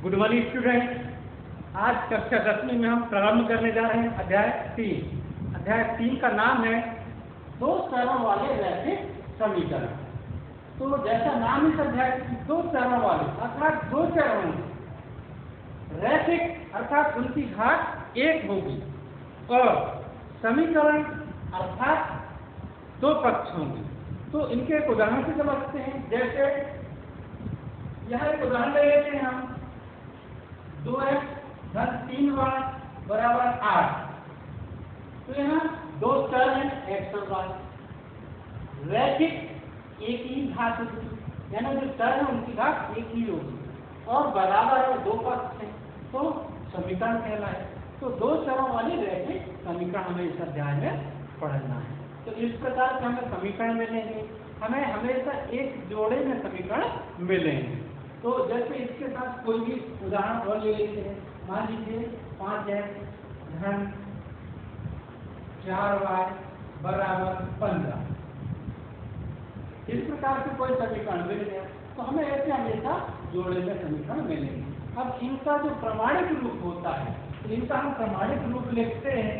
Good morning student. आज कक्षा 10वीं में हम प्रारंभ करने जा रहे हैं अध्याय 3। अध्याय 3 का नाम है दो चरों वाले रैखिक समीकरण। तो जैसा नाम इस अध्याय दो चरों वाले अर्थात दो चरों रैखिक अर्थात उनकी घात एक होगी और समीकरण अर्थात दो पक्ष होंगे। तो इनके एक उदाहरण से समझते हैं। जैसे यह एक उदाहरण ले लेते हैं हम 2x धन 3y बराबर 8। तो यहाँ दो चर हैं x और y, रैखिक एक ही घात होगी, यानी जो चर है उनकी घात एक ही होगी और बराबर है, दो पक्ष है, तो समीकरण कहलाए। तो दो चरों वाली रैखिक समीकरण हमें इस अध्याय में पढ़ना है। तो इस प्रकार से हमें समीकरण मिलेंगे, हमें हमेशा एक जोड़े में समीकरण मिलेंगे। तो जैसे इसके साथ कोई भी उदाहरण और ले लेते हैं। मान लीजिए 5x धन 4y बराबर 15। इस प्रकार से कोई समीकरण मिल गया तो हमें ऐसे हमेशा जोड़े में समीकरण मिलेंगे। अब इनका जो प्रमाणिक रूप होता है, इनका हम प्रमाणिक रूप लिखते हैं।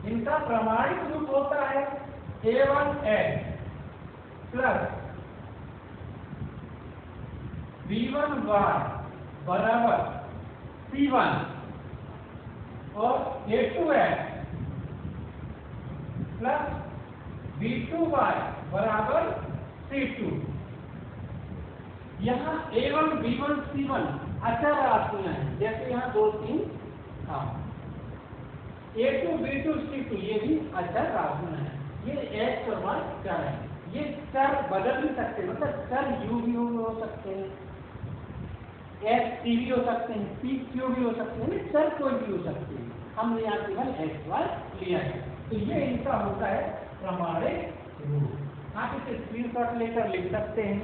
इनका प्रमाणिक रूप होता है a1x प्लस b1y बराबर c1 और a2x प्लस b2y बराबर c2। यहाँ a1 b1 c1 अचर राशियां हैं, जैसे यहाँ 2 3 था। a2 b2 c2 ये भी अचर राशियां हैं। ये x और y चर है। ये चर बदल भी सकते हैं, मतलब चर u भी हो सकते हैं, x t भी हो सकते हैं, p q भी हो सकते हैं, चर कोई भी हो सकते हैं। हमने यहाँ केवल x y लिया है। तो ये इनका होता है प्रमाणिक रूप। आप इसे स्क्रीनशॉट लेकर लिख सकते हैं।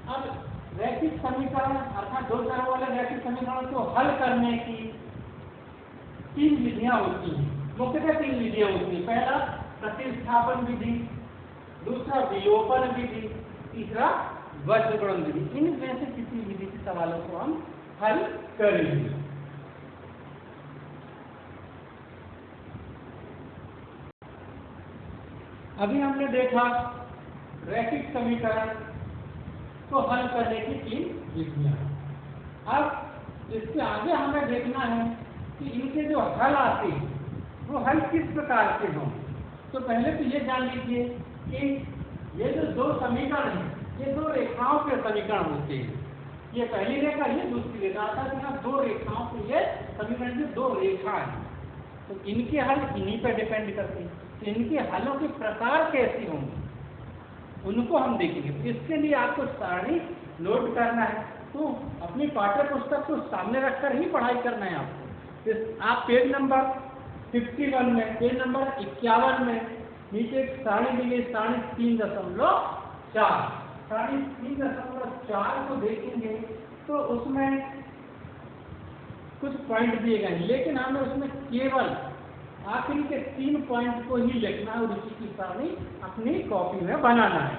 अब रैखिक समीकरण अर्थात दो चरों वाले रैखिक समीकरण को हल करने की 3 विधियां होती हैं। मुख्यतः 3 विधियां होती हैं। पहला प्रतिस्थापन विधि, दूसरा विलोपन विधि, तीसरा वज्रगुणन विधि। इनमें से किसी विधि के सवालों को हम हल करेंगे। अभी हमने देखा रैखिक समीकरण को हल करने की 3 विधियां। अब इसके आगे हमें देखना है कि इनके जो हल आते हैं वो हल किस प्रकार के हों। तो पहले तो ये जान लीजिए कि ये जो दो समीकरण हैं, ये दो रेखाओं के समीकरण होते हैं। ये पहली रेखा, ये दूसरी रेखा, अर्थात यहाँ दो रेखाओं के ये समीकरण में दो रेखा है। तो इनके हल इन्हीं पर डिपेंड करते हैं। तो इनके हलों के प्रकार कैसे होंगे उनको हम देखेंगे। इसके लिए आपको सारणी नोट करना है। तो अपनी पाठ्य पुस्तक को सामने रखकर ही पढ़ाई करना है आपको। आप पेज नंबर 51 में, पेज नंबर 51 में नीचे एक सारणी दी गई, सारणी 3.4। सारणी 3.4 को देखेंगे तो उसमें कुछ पॉइंट दिए गए हैं, लेकिन हमें उसमें केवल आखिरी के 3 पॉइंट को ही लिखना है और उसी की सारणी अपनी कॉपी में बनाना है।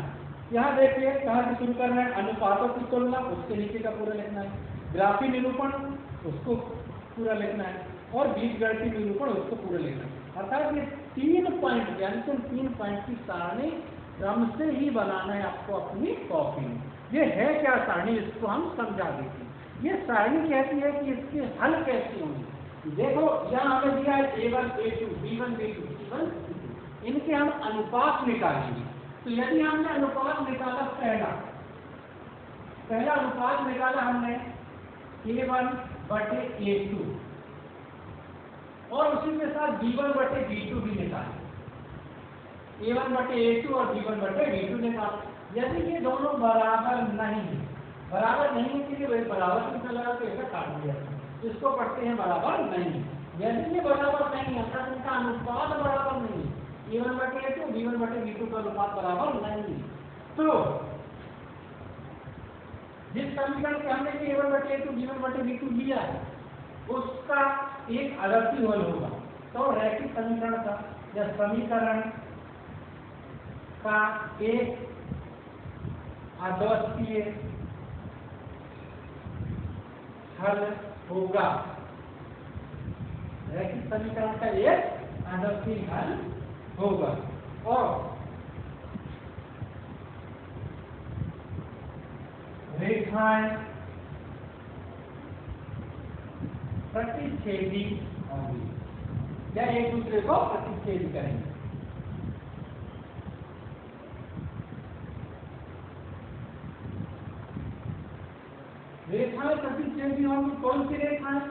यहाँ देखिए कहाँ से शुरू करना है। अनुपातों की तुलना, उसके नीचे का पूरा लिखना है। ग्राफी निरूपण, उसको पूरा लिखना है और बीजगणितीय निरूपण, उसको पूरा लिखना है। अर्थात ये 3 पॉइंट, यानी 3 पॉइंट की सारणी क्रम से ही बनाना है आपको अपनी कॉपी में। ये है क्या सारणी, इसको हम समझा देते हैं। ये सारणी कहती है कि इसके हल कैसे होंगे। देखो यहाँ हमें दिया है a1 a2 b1 b2 c1 c2। इनके हम अनुपात निकालेंगे। तो यदि हमने अनुपात निकाला, पहला अनुपात निकाला हमने a1 बटे a2 और उसी के साथ b1 बटे b2 भी निकाला। a1 बटे a2 और b1 बटे b2 निकाला। यदि ये दोनों बराबर नहीं है, कि ये बराबर नहीं चला तो इसे काट दिया। इसको पढ़ते हैं बराबर नहीं। यदि ये बराबर नहीं है, अर्थात इनका अनुपात बराबर नहीं है, a1 बटे a2 b1 बटे b2 का अनुपात बराबर नहीं है, तो जिस समीकरण से हमने a1/a2 b1/b2 लिया है उसका एक आदर्शी हल होगा। तो रैखिक समीकरण का या समीकरण का एक आदर्शीय हल होगा। रैखिक समीकरण का एक आदर्शीय हल होगा और रेखाएं प्रतिच्छेदी होंगी या एक दूसरे को प्रतिच्छेद करेंगे। रेखाएं प्रतिच्छेदी होंगी। कौन सी रेखाएं?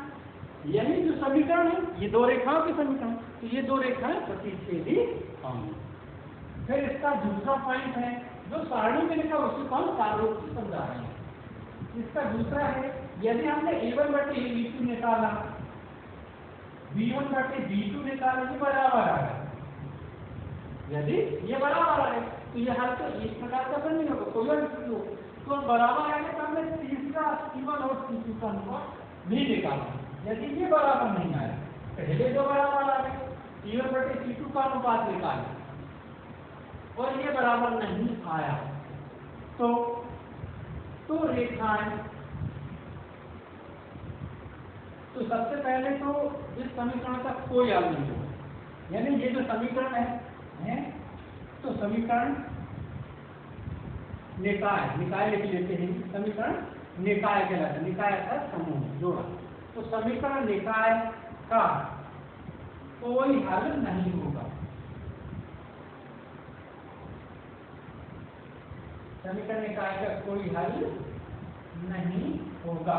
यही जो समीकरण है, ये दो रेखाओं के समीकरण, तो ये दो रेखाएं प्रतिच्छेदी होंगी। फिर इसका दूसरा पॉइंट है जो सारणी में लिखा उसी को हम सारूप से समझा रहे हैं। इसका दूसरा है यदि हमने a1/a2 निकाला, b1/b2 निकाला, ये बराबर आ रहा है। यदि ये बराबर आ रहा है तो ये हल तो इस प्रकार का नहीं होगा, कोई और तो बराबर आने पर हमने तीसरा c1 और c2 का अनुपात भी निकाला। यदि ये बराबर नहीं आया, पहले जो बराबर आ गए c1/c2 का अनुपात निकाला और ये बराबर नहीं आया तो रेखाएं, तो सबसे पहले तो इस समीकरण का कोई हल नहीं होगा। यानी ये जो समीकरण है तो समीकरण निकाय लिख लेते हैं। समीकरण निकाय कहलाता है। निकाय का समूह जोड़ा, तो समीकरण निकाय का कोई हल नहीं होगा। समीकरण निकाय का कोई हल नहीं होगा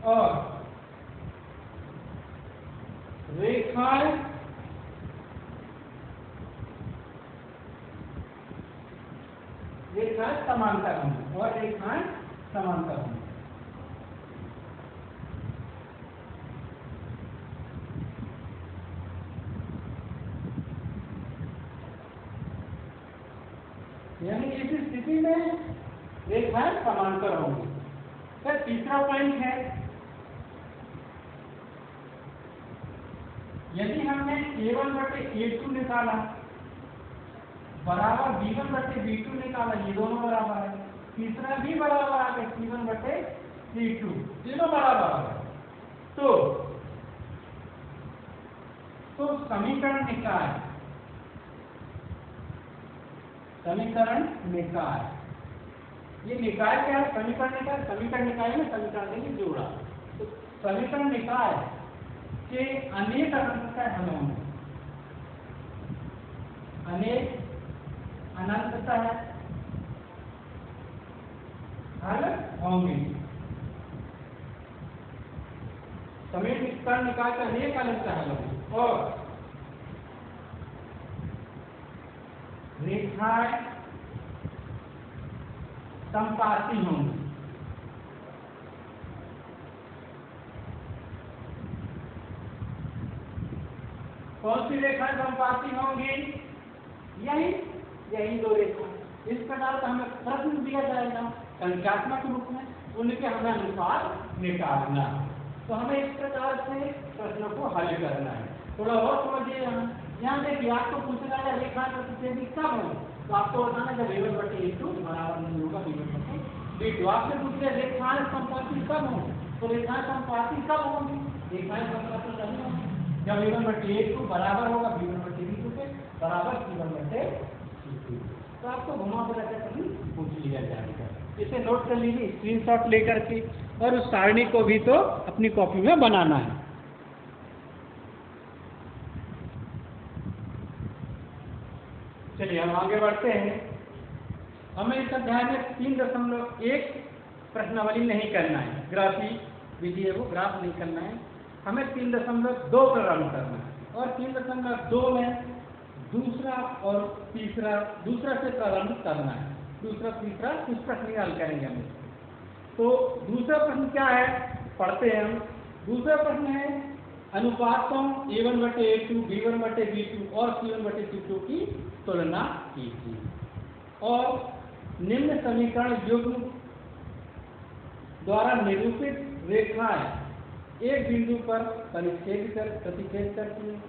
और रेखाएं समांतर होंगी और रेखाएं समांतर होंगी। यानी इस स्थिति में रेखाएं समांतर होंगी। फिर तीसरा पॉइंट है यदि हमने a1/a2 निकाला बराबर b1/b2 निकाला, ये दोनों बराबर है। तीसरा भी बराबर आ गया c1/c2, तीनों बराबर आ गए। तो समीकरण निकाय, ये निकाय क्या है? समीकरण निकाय में समीकरण देखिए जोड़ा। तो समीकरण निकाय के अनेक अनंतता हल होंगे, अनेक अनंतता हल होंगे। समीकरण निकाय का अनेक अनंतता हल होंगे और रेखाएं समपाती होंगी। कौन सी रेखाएं समपाती होंगी? यही दो रेखा। इस प्रकार का हमें प्रश्न दिया जाएगा संख्यात्मक रूप में, उनके हमें अनुसार निकालना। तो हमें इस प्रकार से प्रश्नों को हल करना है। थोड़ा और समझिए। यहाँ देखिए आपको पूछना है रेखा प्रतिच्छेदी कब हो, तो आपको बताना जब a1/a2 बराबर नहीं होगा b1/b2। आपसे पूछे रेखाएं समपाती कब हो, तो रेखाएं समपाती कब होंगी? रेखाएं समपाती तभी होंगी जब a1/a2 बराबर होगा b1/b2 के, बराबर c1/c2। तो आपको घुमा फिरा कर कभी पूछ लिया जाएगा। इसे नोट कर लीजिए स्क्रीनशॉट लेकर के, और उस सारणी को भी तो अपनी कॉपी में बनाना है। चलिए हम आगे बढ़ते हैं। हमें इस अध्याय में 3.1 प्रश्नावली नहीं करना है, ग्राफी विधि है वो ग्राफ नहीं करना है। हमें 3.2 प्रारंभ करना है और 3.2 में दूसरा और तीसरा, दूसरा से प्रारंभ करना है। दूसरा तीसरा कुछ प्रश्न हल करेंगे हम। तो दूसरा प्रश्न क्या है पढ़ते हैं हम। दूसरा प्रश्न है अनुपातों a1/a2, b1/b2 और c1/c2 की तुलना कीजिए। और निम्न समीकरण युग्म द्वारा निरूपित रेखाएं एक बिंदु पर प्रतिच्छेद करती हैं,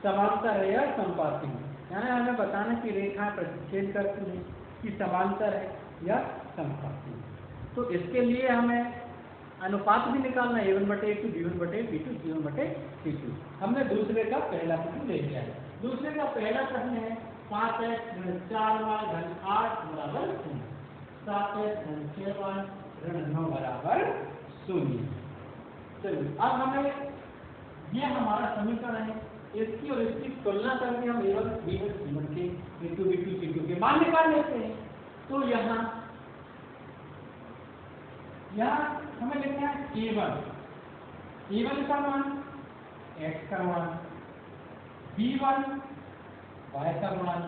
समांतर है या संपाती है। यानी हमें बताना कि रेखाएं प्रतिच्छेद करती हैं कि समांतर है या संपाती है। तो इसके लिए हमें अनुपात भी निकालना है, A1/A2, B1/B2, C1/C2। हमने दूसरे का पहला प्रश्न ले लिया है। दूसरे का पहला प्रश्न है 5x - 4y - 8 = 0, 7x - 6y - 9 = 0। चलिए अब हमें ये हमारा समीकरण है, इसकी और इसकी तुलना करके हम A1, B1, C1 के, B2, C2 के मान निकाल लेते हैं। तो यहाँ हमें लिखना है A1 का मान x का मान, B1 y का मान,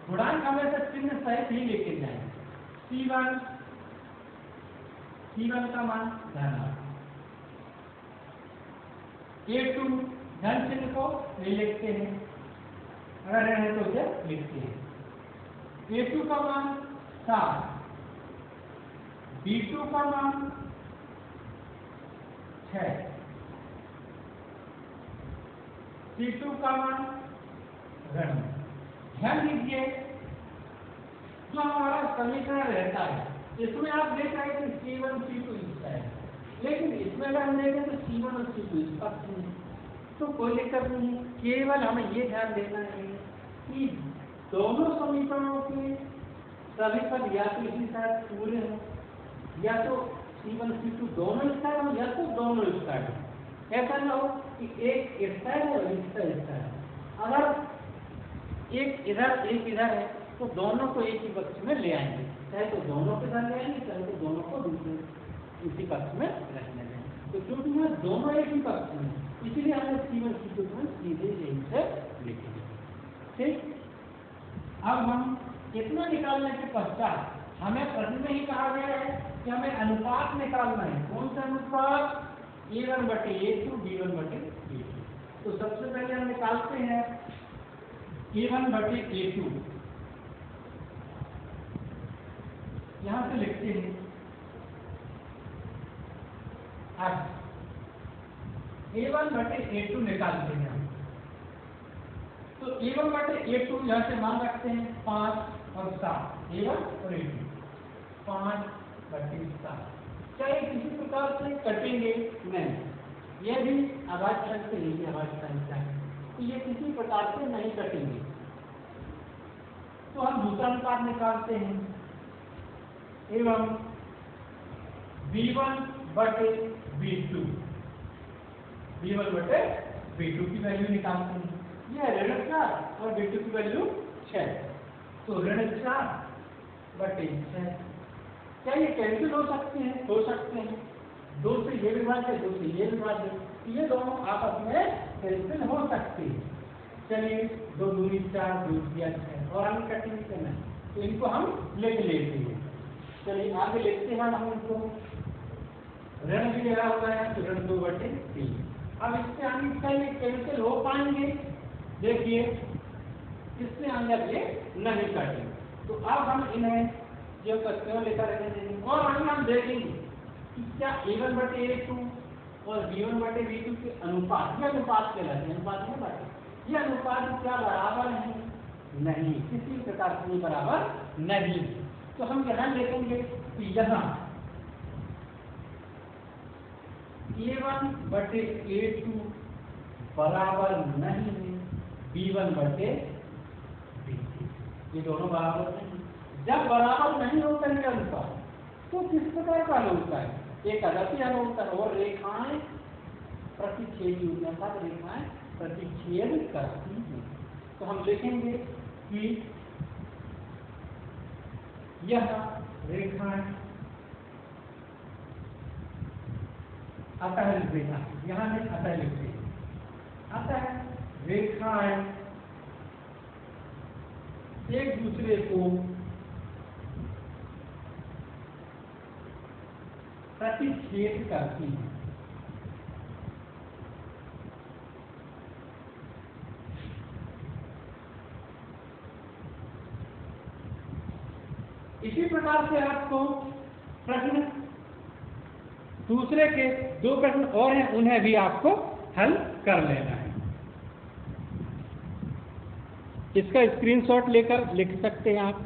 गुणांक हमेशा चिन्ह सहित ही लेके जाएंगे। C1 का मान धनात्मक, A2 धन चिन्ह को नहीं लिखते हैं, अगर है तो उसे लिखते हैं। A2 का मान 7, B2 का मान 6, C2 का मान ऋण। ध्यान दीजिए जो हमारा समीकरण रहता है इसमें आप देख रहे हैं कि C1 C2 इसका है, लेकिन इसमें अगर हम देखें तो C1 और C2 इस पक्ष में, तो कोई दिक्कत नहीं है। केवल हमें ये ध्यान देना है कि दोनों समीकरणों के सभी पद या तो इसी साइड पूरे हो, या तो C1 C2 दोनों इस साइड हो, या तो दोनों इस साइड हो। ऐसा ना हो कि एक इस साइड है और इसका इस साइड है। अगर एक इधर एक इधर है तो दोनों को एक ही पक्ष में ले आएंगे, चाहे तो दोनों के साथ ले आएंगे, चाहे तो दोनों को दूसरे इसी पक्ष में रखने देंगे। तो क्योंकि यहाँ दोनों एक ही पक्ष में, इसीलिए हमें C1 C2 में सीधे यहीं से लिखेंगे। ठीक, अब हम इतना निकालने के पश्चात हमें प्रश्न में ही कहा गया है कि हमें अनुपात निकालना है। कौन सा अनुपात? A1/A2, B1/B2। तो सबसे पहले हम निकालते हैं A1/A2। यहां से लिखते हैं अब A1/A2 निकालते हैं। तो A1/A2 यहाँ से मान रखते हैं 5 और 7, A1 और A2 5/7। क्या ये किसी प्रकार से कटेंगे? नहीं, यह भी आवाज से नहीं, आवाज संख्या है, तो ये किसी प्रकार से नहीं कटेंगे। तो हम दूसरा अनुपात निकालते हैं एवं B1/B2, B1/B2 की वैल्यू निकालते हैं। यह ऋण 4 और B2 की वैल्यू 6, तो ऋण 4/6। क्या ये कैंसिल हो सकते हैं? हो सकते हैं। 2 से ये विभाज्य, 2 से ये विभाज्य, ये दोनों आपस में कैंसिल हो सकते हैं। चलिए 2 दूनी 4, 2 दिया 6 और हम कटिंग करना है, तो इनको हम लिख लेते हैं। चलिए आगे लिखते हैं हम इनको। ऋण भी लगा हुआ है तो ऋण 2/3। अब इससे आगे क्या ये कैंसिल हो पाएंगे? देखिए इससे आगे ये नहीं कटेंगे। तो अब हम इन्हें जो क्यों लेकर रखेंगे और आगे हम देखेंगे कि क्या A1/A2 और B1/B2 के अनुपात, ये अनुपात कहलाते हैं, अनुपात में बात, ये अनुपात क्या बराबर है? नहीं, किसी प्रकार से बराबर नहीं। तो हम यहाँ देखेंगे कि यहाँ A1/A2 बराबर नहीं है B1/B2, ये दोनों बराबर नहीं। जब बराबर नहीं होता है अनुपात तो किस प्रकार का हल होता है? एक अदर्शी हल होता है और रेखाएं प्रतिच्छेदी होती हैं, अर्थात रेखाएं प्रतिच्छेद करती हैं। तो हम लिखेंगे कि यह रेखाएं अतः रेखा, यहाँ में अतः लिखते हैं, अतः रेखाएं एक दूसरे को प्रतिच्छेद करती हैं। प्रकार से आपको प्रश्न दूसरे के 2 प्रश्न और हैं, उन्हें भी आपको हल कर लेना है। इसका स्क्रीनशॉट लेकर लिख सकते हैं आप।